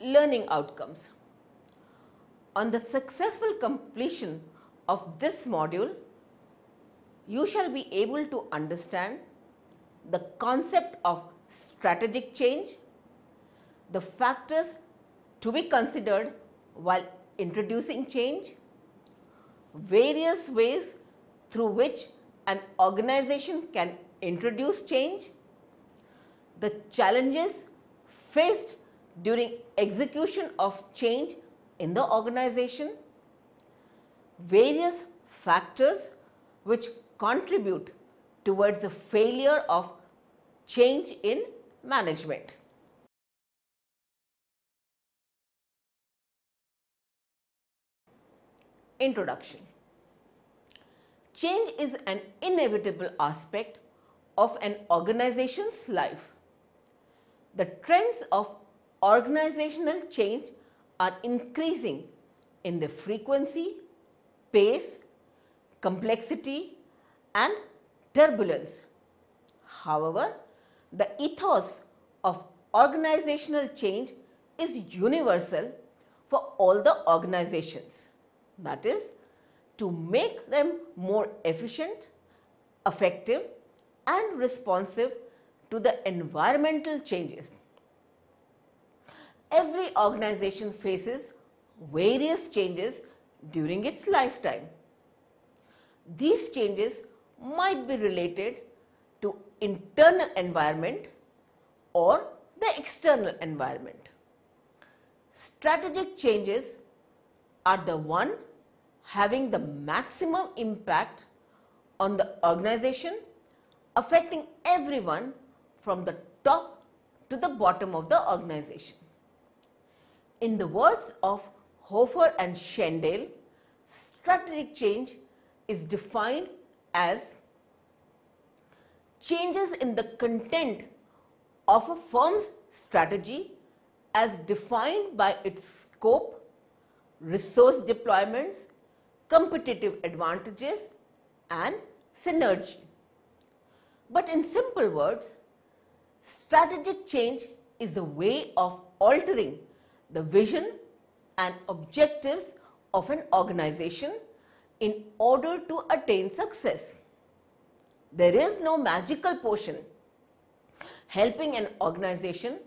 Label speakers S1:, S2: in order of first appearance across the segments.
S1: learning outcomes. On the successful completion of this module, you shall be able to understand the concept of strategic change, the factors to be considered while introducing change, various ways through which an organization can introduce change, the challenges faced during execution of change in the organization, various factors which contribute towards the failure of change in management. Introduction. Change is an inevitable aspect of an organization's life. The trends of organizational change are increasing in the frequency, pace, complexity and turbulence. However, the ethos of organizational change is universal for all the organizations. That is, to make them more efficient, effective and responsive to the environmental changes. Every organization faces various changes during its lifetime. These changes might be related to internal environment or the external environment. Strategic changes are the one having the maximum impact on the organization, affecting everyone from the top to the bottom of the organization. In the words of Hofer and Schendel, strategic change is defined as changes in the content of a firm's strategy as defined by its scope, resource deployments, competitive advantages and synergy. But in simple words, strategic change is a way of altering the vision and objectives of an organization in order to attain success. There is no magical potion helping an organization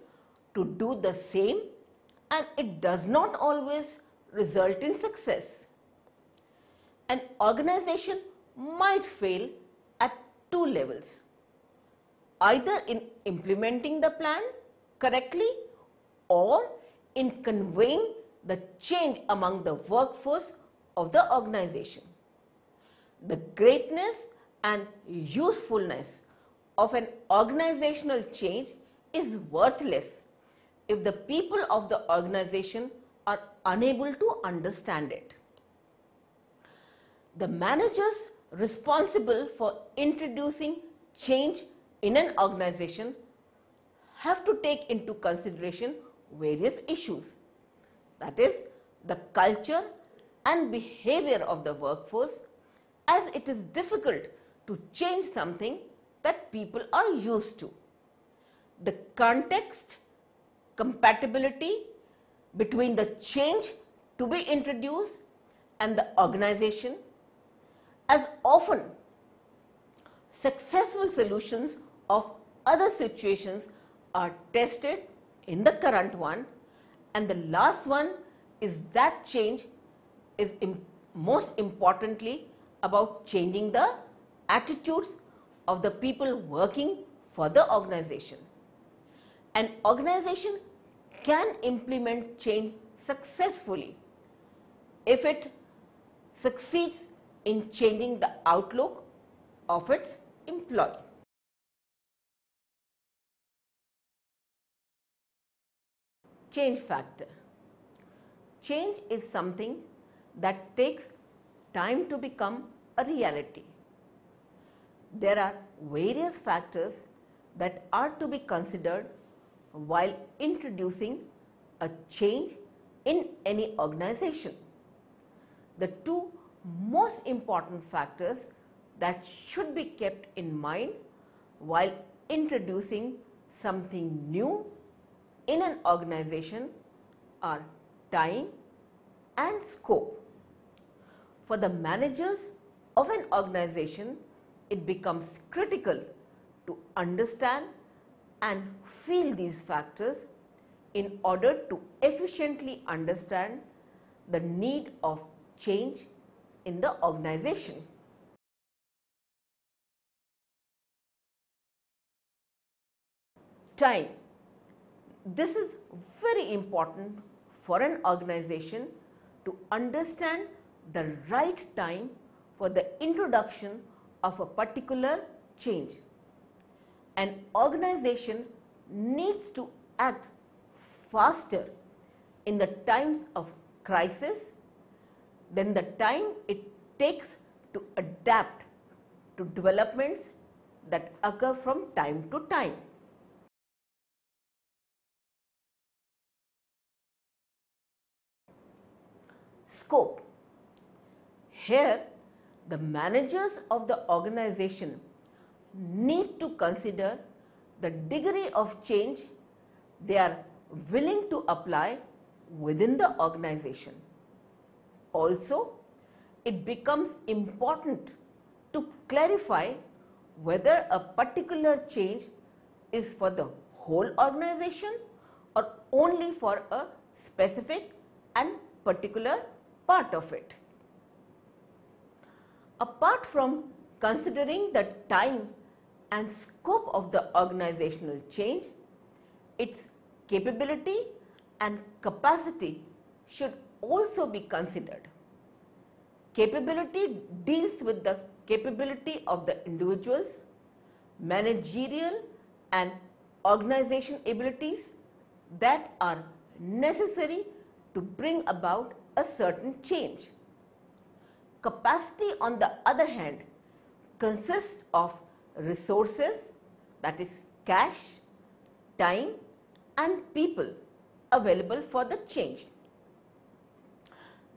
S1: to do the same, and it does not always result in success. An organization might fail at two levels, either in implementing the plan correctly or in conveying the change among the workforce of the organization. The greatness and usefulness of an organizational change is worthless if the people of the organization are unable to understand it. The managers responsible for introducing change in an organization have to take into consideration various issues, that is, the culture and behavior of the workforce, as it is difficult to change something that people are used to. The context, compatibility between the change to be introduced and the organization, as often successful solutions of other situations are tested in the current one, and the last one is that change is most importantly about changing the attitudes of the people working for the organization. An organization can implement change successfully if it succeeds in changing the outlook of its employee. Change factor. Change is something that takes time to become a reality. There are various factors that are to be considered while introducing a change in any organization. The two most important factors that should be kept in mind while introducing something new in an organization are time and scope. For the managers of an organization, it becomes critical to understand and feel these factors in order to efficiently understand the need of change in the organization. Time. This is very important for an organization to understand the right time for the introduction of a particular change. An organization needs to act faster in the times of crisis than the time it takes to adapt to developments that occur from time to time. Scope. Here, the managers of the organization need to consider the degree of change they are willing to apply within the organization. Also, it becomes important to clarify whether a particular change is for the whole organization or only for a specific and particular part of it. Apart from considering the time and scope of the organizational change, its capability and capacity should also be considered. Capability deals with the capability of the individuals, managerial and organization abilities that are necessary to bring about a certain change. Capacity, on the other hand, consists of resources, that is cash, time and people available for the change.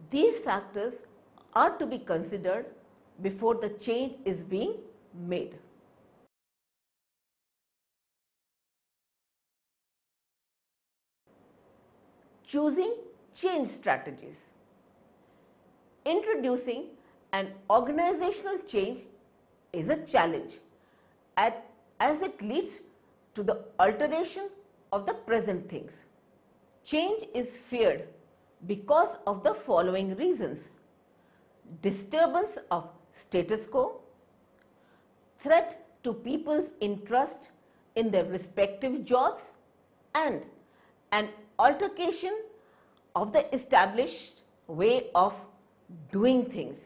S1: These factors are to be considered before the change is being made. Choosing change strategies. Introducing an organizational change is a challenge as it leads to the alteration of the present things. Change is feared because of the following reasons: disturbance of status quo, threat to people's interest in their respective jobs, and an altercation of the established way of doing things.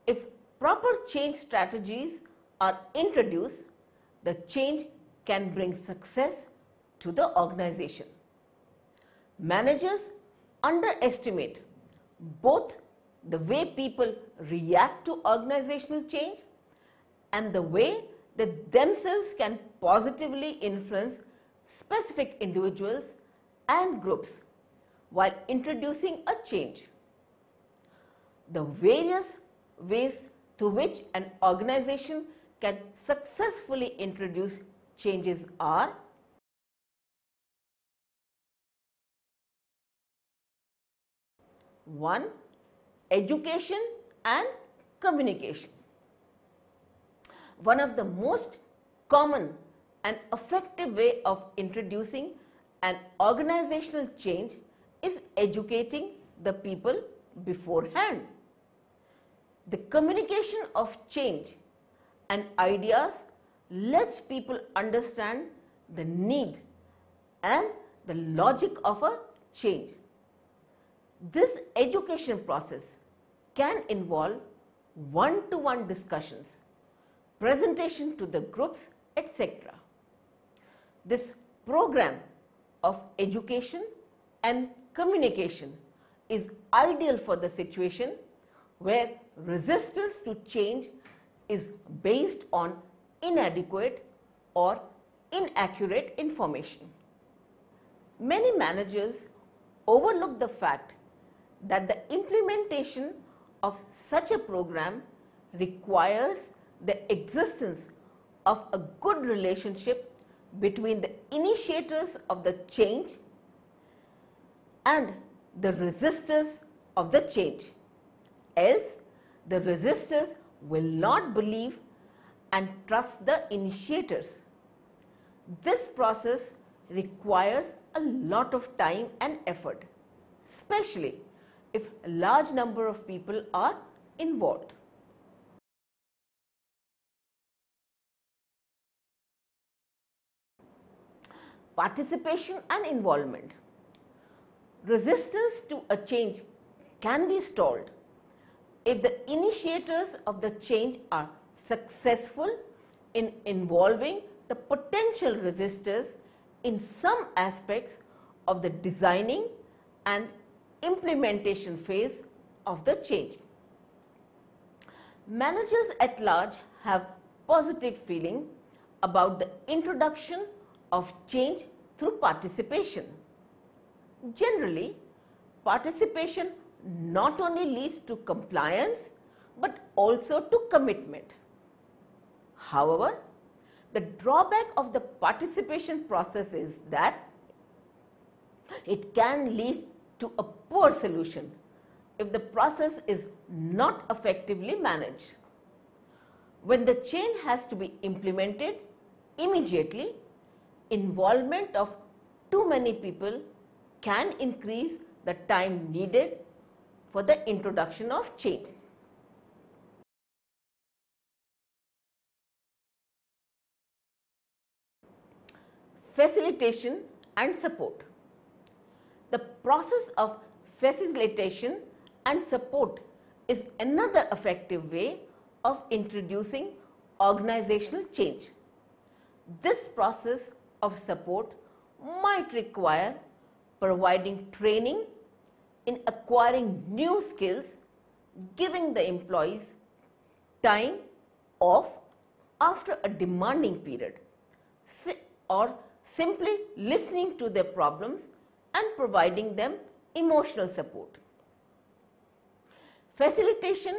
S1: If proper change strategies are introduced, the change can bring success to the organization. Managers underestimate both the way people react to organizational change and the way that themselves can positively influence specific individuals and groups while introducing a change. The various ways through which an organization can successfully introduce changes are: 1. Education and communication. One of the most common and effective way of introducing an organizational change is educating the people beforehand. The communication of change and ideas lets people understand the need and the logic of a change. This education process can involve one-to-one discussions, presentation to the groups, etc. This program of education and communication is ideal for the situation where resistance to change is based on inadequate or inaccurate information. Many managers overlook the fact that the implementation of such a program requires the existence of a good relationship between the initiators of the change and the resistors of the change. Else, the resistors will not believe and trust the initiators. This process requires a lot of time and effort, especially if a large number of people are involved. Participation and involvement. Resistance to a change can be stalled if the initiators of the change are successful in involving the potential resistors in some aspects of the designing and implementation phase of the change. Managers at large have positive feeling about the introduction of change through participation. Generally, participation not only leads to compliance but also to commitment. However, the drawback of the participation process is that it can lead to a poor solution if the process is not effectively managed. When the change has to be implemented immediately, involvement of too many people can increase the time needed for the introduction of change. Facilitation and support. The process of facilitation and support is another effective way of introducing organizational change. This process of support might require providing training in acquiring new skills, giving the employees time off after a demanding period, or simply listening to their problems and providing them emotional support. Facilitation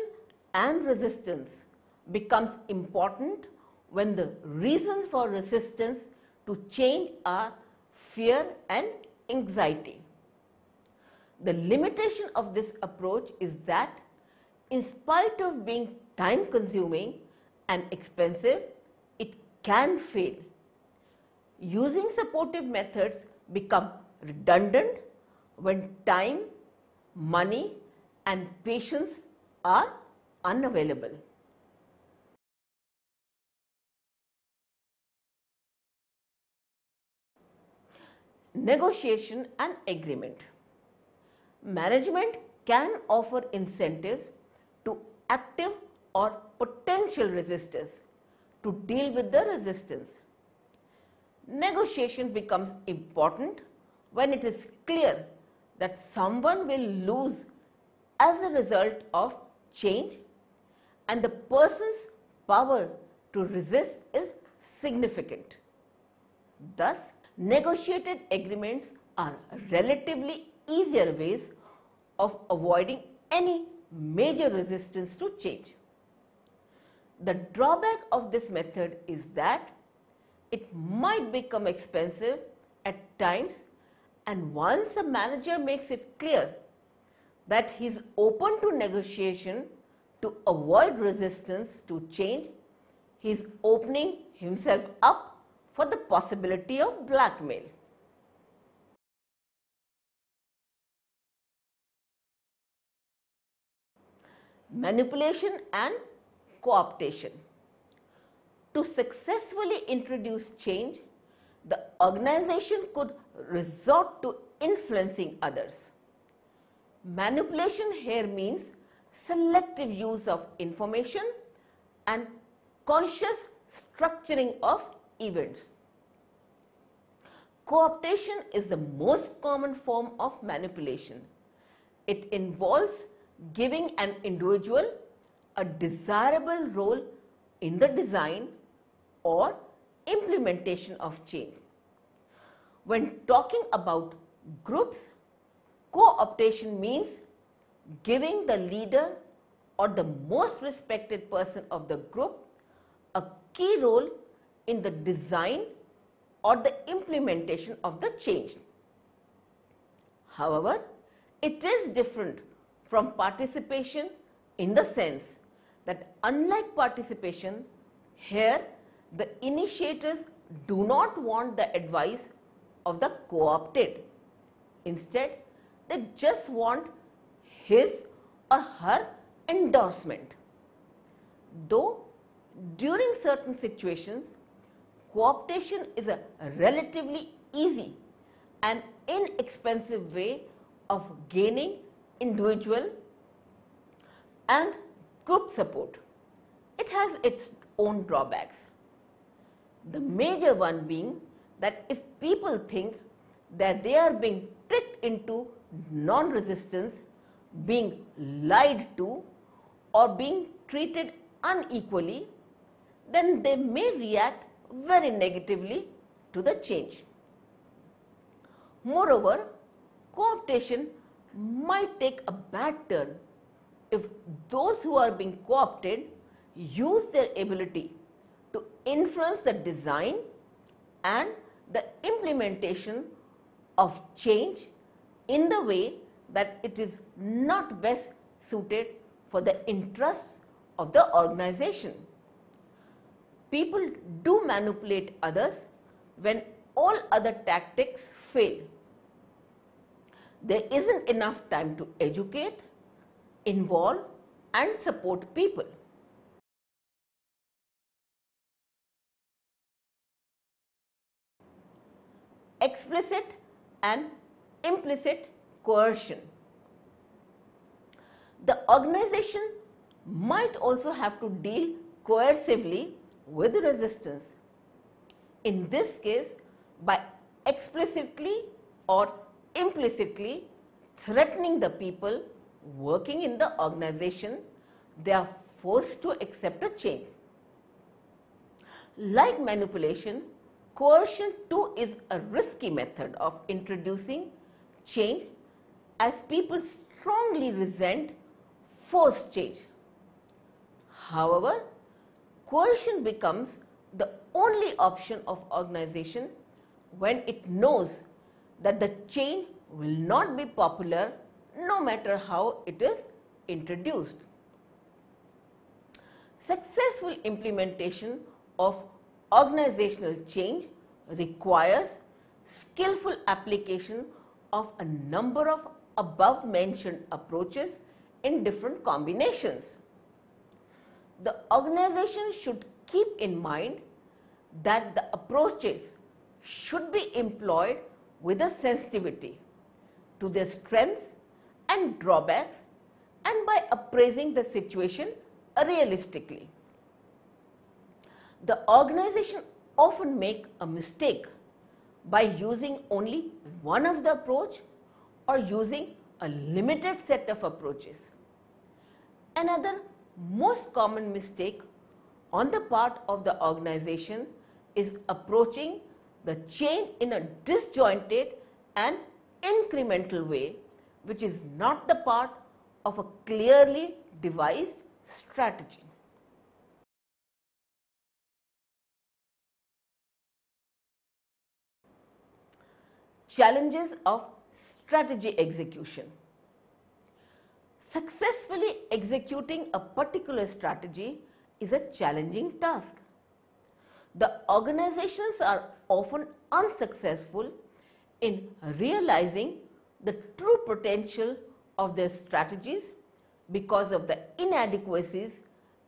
S1: and resistance becomes important when the reason for resistance to change are fear and anxiety. The limitation of this approach is that in spite of being time consuming and expensive, it can fail. Using supportive methods become redundant when time, money and patience are unavailable. Negotiation and agreement. Management can offer incentives to active or potential resistors to deal with the resistance. Negotiation becomes important when it is clear that someone will lose as a result of change and the person's power to resist is significant. Thus, negotiated agreements are relatively easier ways of avoiding any major resistance to change. The drawback of this method is that it might become expensive at times, and once a manager makes it clear that he is open to negotiation to avoid resistance to change, he is opening himself up for the possibility of blackmail. Manipulation and co-optation. To successfully introduce change, the organization could resort to influencing others. Manipulation here means selective use of information and conscious structuring of events. Co-optation is the most common form of manipulation. It involves giving an individual a desirable role in the design or implementation of change. When talking about groups, co-optation means giving the leader or the most respected person of the group a key role in the design or the implementation of the change. However, it is different from participation in the sense that unlike participation, here the initiators do not want the advice of the co-opted. Instead, they just want his or her endorsement. Though during certain situations, co-optation is a relatively easy and inexpensive way of gaining individual and group support. It has its own drawbacks. The major one being that if people think that they are being tricked into non-resistance, being lied to, or being treated unequally, then they may react very negatively to the change. Moreover, co-optation might take a bad turn if those who are being co-opted use their ability to influence the design and the implementation of change in the way that it is not best suited for the interests of the organization. People do manipulate others when all other tactics fail. There isn't enough time to educate, involve, and support people. Explicit and implicit coercion. The organization might also have to deal coercively with resistance. In this case, by explicitly or implicitly threatening the people working in the organization, they are forced to accept a change. Like manipulation, coercion too is a risky method of introducing change, as people strongly resent forced change. However, coercion becomes the only option of organization when it knows that the change will not be popular no matter how it is introduced. Successful implementation of organizational change requires skillful application of a number of above mentioned approaches in different combinations. The organization should keep in mind that the approaches should be employed with a sensitivity to their strengths and drawbacks and by appraising the situation realistically. The organization often make a mistake by using only one of the approach or using a limited set of approaches. Another most common mistake on the part of the organization is approaching the change in a disjointed and incremental way, which is not the part of a clearly devised strategy. Challenges of strategy execution. Successfully executing a particular strategy is a challenging task. The organizations are often unsuccessful in realizing the true potential of their strategies because of the inadequacies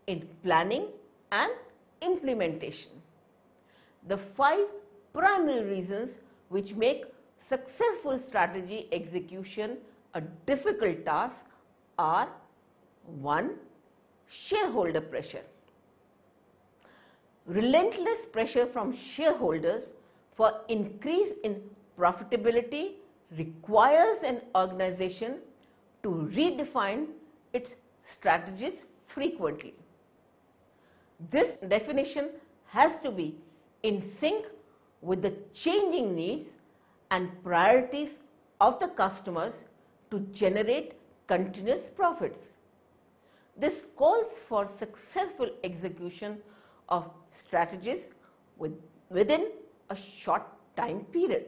S1: in planning and implementation. The 5 primary reasons which make successful strategy execution a difficult task are: 1. Shareholder pressure. Relentless pressure from shareholders for increase in profitability requires an organization to redefine its strategies frequently. This definition has to be in sync with the changing needs and priorities of the customers to generate continuous profits. This calls for successful execution of strategies within a short time period.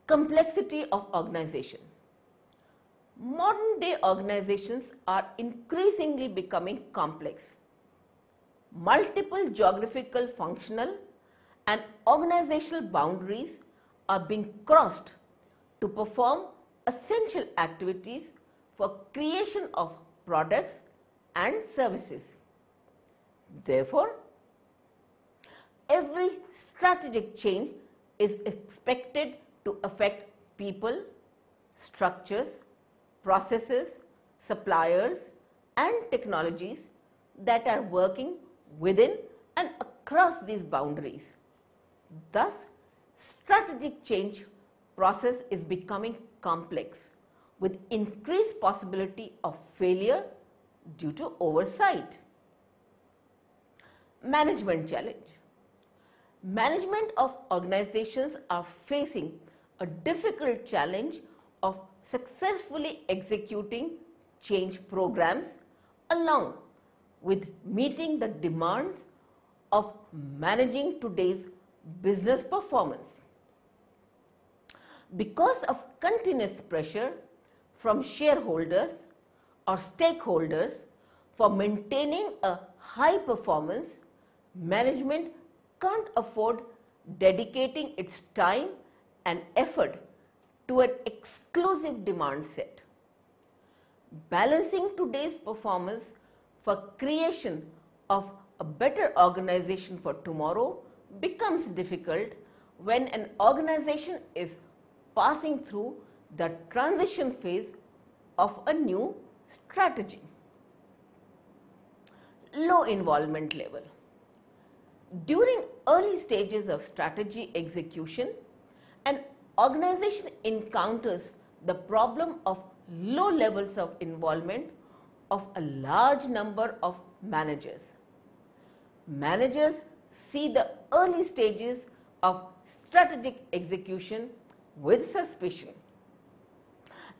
S1: Complexity of organization. Modern day organizations are increasingly becoming complex. Multiple geographical, functional and organizational boundaries are being crossed to perform essential activities for creation of products and services. Therefore, every strategic change is expected to affect people, structures, processes, suppliers and technologies that are working within and across these boundaries. Thus, strategic change process is becoming complex with increased possibility of failure due to oversight. Management challenge. Management of organizations are facing a difficult challenge of successfully executing change programs along with meeting the demands of managing today's business performance. Because of continuous pressure from shareholders or stakeholders for maintaining a high performance, management can't afford dedicating its time and effort to an exclusive demand set. Balancing today's performance for creation of a better organization for tomorrow becomes difficult when an organization is passing through the transition phase of a new strategy. Low involvement level. During early stages of strategy execution, an organization encounters the problem of low levels of involvement of a large number of managers. Managers see the early stages of strategic execution with suspicion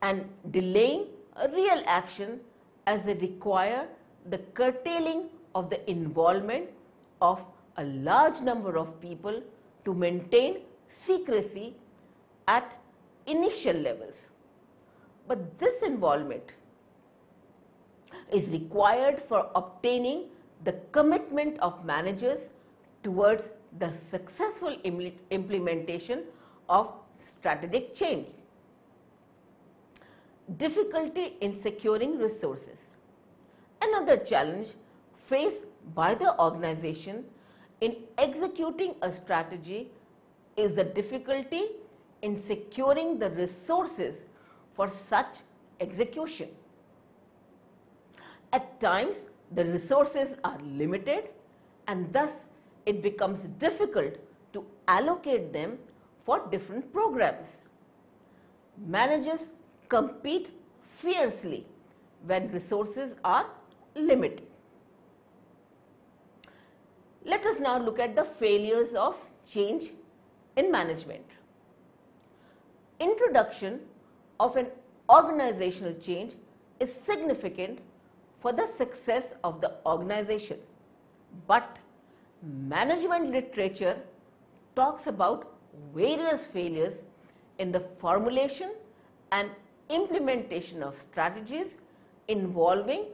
S1: and delaying a real action as they require the curtailing of the involvement of a large number of people to maintain secrecy at initial levels. But this involvement is required for obtaining the commitment of managers towards the successful implementation of strategic change. Difficulty in securing resources. Another challenge faced by the organization in executing a strategy is the difficulty in securing the resources for such execution. At times, the resources are limited and thus it becomes difficult to allocate them for different programs. Managers compete fiercely when resources are limited. Let us now look at the failures of change in management. Introduction of an organizational change is significant for the success of the organization, but management literature talks about various failures in the formulation and implementation of strategies involving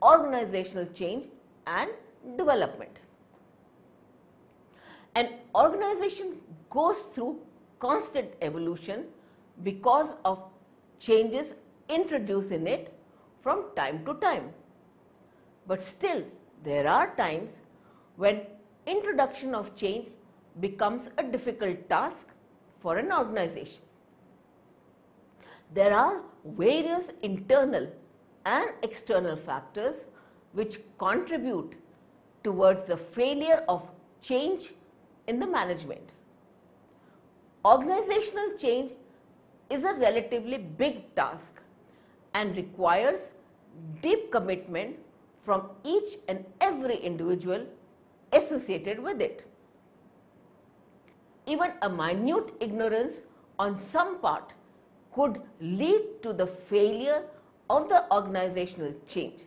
S1: organizational change and development. An organization goes through constant evolution because of changes introduced in it from time to time. But still, there are times when introduction of change becomes a difficult task for an organization. There are various internal and external factors which contribute towards the failure of change in the management. Organizational change is a relatively big task and requires deep commitment from each and every individual associated with it. Even a minute ignorance on some part could lead to the failure of the organizational change.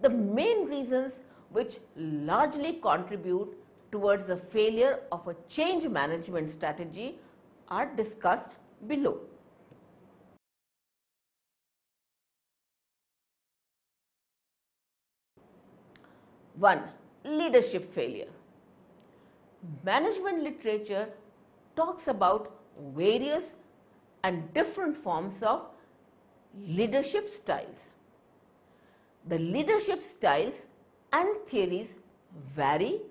S1: The main reasons which largely contribute towards the failure of a change management strategy are discussed below. 1. Leadership failure. Management literature talks about various and different forms of leadership styles. The leadership styles and theories vary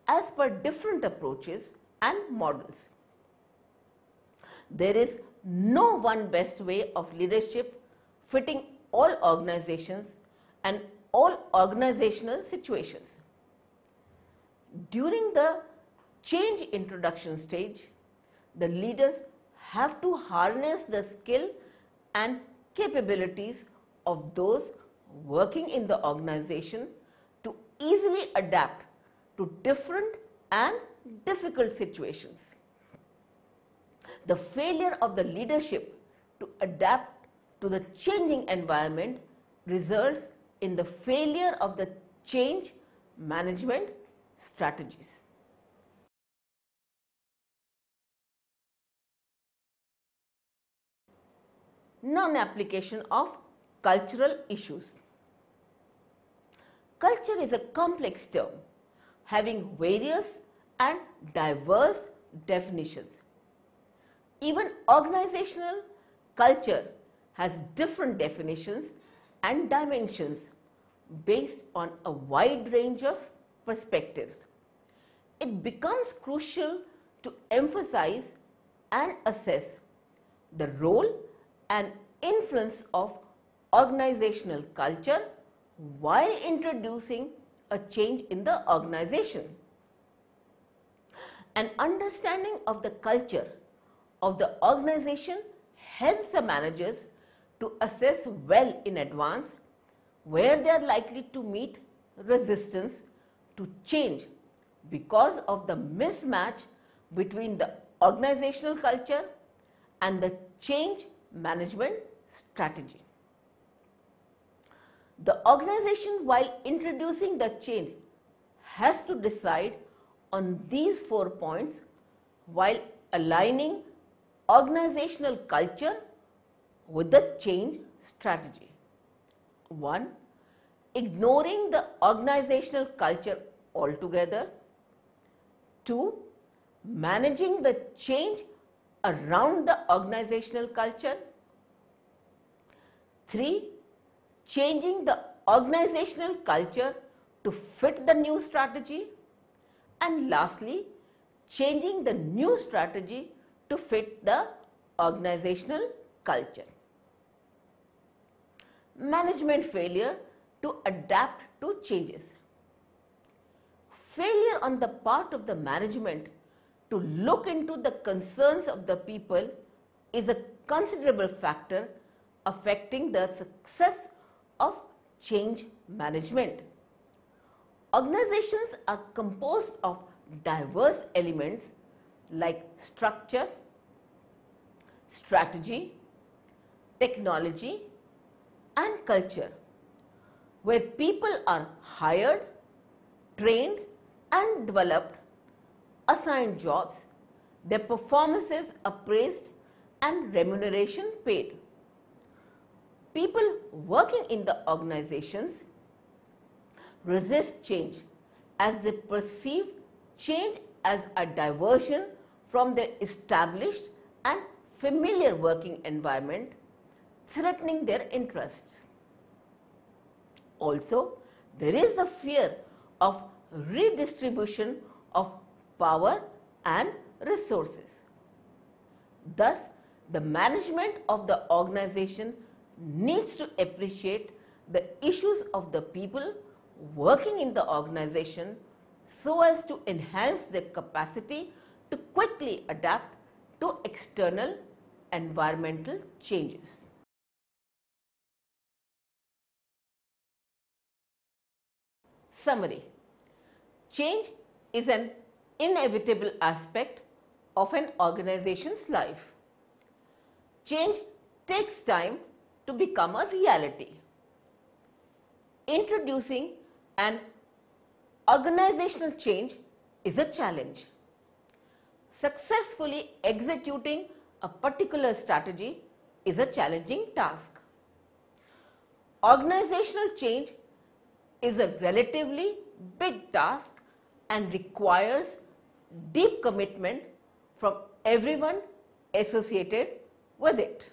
S1: as per different approaches and models. There is no one best way of leadership fitting all organizations and all organizational situations. During the change introduction stage, the leaders have to harness the skill and capabilities of those working in the organization to easily adapt to different and difficult situations. The failure of the leadership to adapt to the changing environment results in the failure of the change management strategies. Non-application of cultural issues. Culture is a complex term having various and diverse definitions. Even organizational culture has different definitions and dimensions based on a wide range of perspectives. It becomes crucial to emphasize and assess the role and influence of organizational culture while introducing a change in the organization. An understanding of the culture of the organization helps the managers to assess well in advance where they are likely to meet resistance to change because of the mismatch between the organizational culture and the change management strategy. The organization, while introducing the change, has to decide on these 4 points while aligning organizational culture with the change strategy. 1. Ignoring the organizational culture altogether. 2. Managing the change around the organizational culture. 3. Changing the organizational culture to fit the new strategy. And lastly, changing the new strategy to fit the organizational culture. Management failure to adapt to changes. Failure on the part of the management to look into the concerns of the people is a considerable factor affecting the success of change management. Organizations are composed of diverse elements like structure, strategy, technology, and culture, where people are hired, trained, and developed, assigned jobs, their performances appraised, and remuneration paid. People working in the organizations resist change as they perceive change as a diversion from their established and familiar working environment, threatening their interests. Also, there is a fear of redistribution of power and resources. Thus, the management of the organization needs to appreciate the issues of the people working in the organization so as to enhance their capacity to quickly adapt to external environmental changes. Summary. Change is an inevitable aspect of an organization's life. Change takes time to become a reality. Introducing an organizational change is a challenge. Successfully executing a particular strategy is a challenging task. Organizational change is a relatively big task and requires deep commitment from everyone associated with it.